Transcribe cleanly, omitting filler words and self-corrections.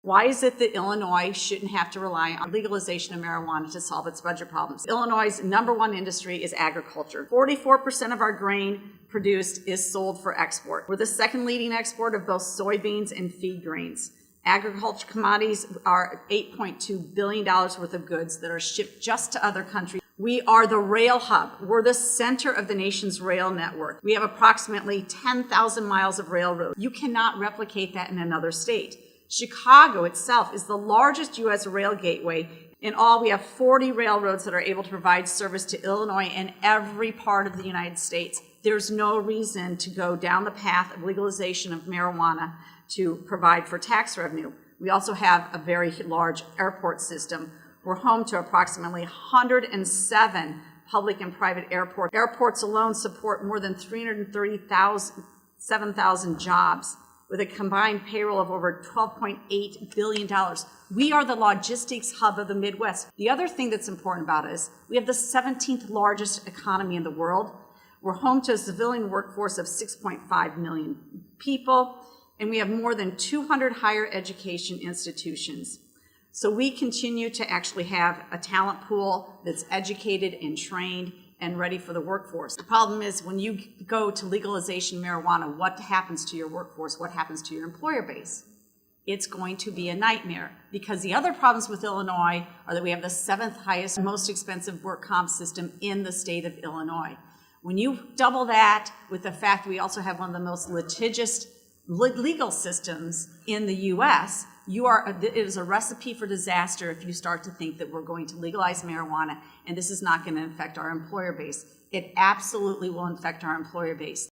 Why is it that Illinois shouldn't have to rely on legalization of marijuana to solve its budget problems? Illinois' number one industry is agriculture. 44% of our grain produced is sold for export. We're the second leading export of both soybeans and feed grains. Agriculture commodities are $8.2 billion worth of goods that are shipped just to other countries. We are the rail hub. We're the center of the nation's rail network. We have approximately 10,000 miles of railroad. You cannot replicate that in another state. Chicago itself is the largest U.S. rail gateway. In all, we have 40 railroads that are able to provide service to Illinois and every part of the United States. There's no reason to go down the path of legalization of marijuana to provide for tax revenue. We also have a very large airport system. We're home to approximately 107 public and private airports. Airports alone support more than 337,000 jobs with a combined payroll of over $12.8 billion. We are the logistics hub of the Midwest. The other thing that's important about it is we have the 17th largest economy in the world. We're home to a civilian workforce of 6.5 million people, and we have more than 200 higher education institutions. So we continue to actually have a talent pool that's educated and trained and ready for the workforce. The problem is when you go to legalization of marijuana, what happens to your workforce? What happens to your employer base? It's going to be a nightmare, because the other problems with Illinois are that we have the 7th highest, most expensive work comp system in the state of Illinois. When you double that with the fact that we also have one of the most litigious legal systems in the U.S., it is a recipe for disaster if you start to think that we're going to legalize marijuana and this is not going to affect our employer base. It absolutely will affect our employer base.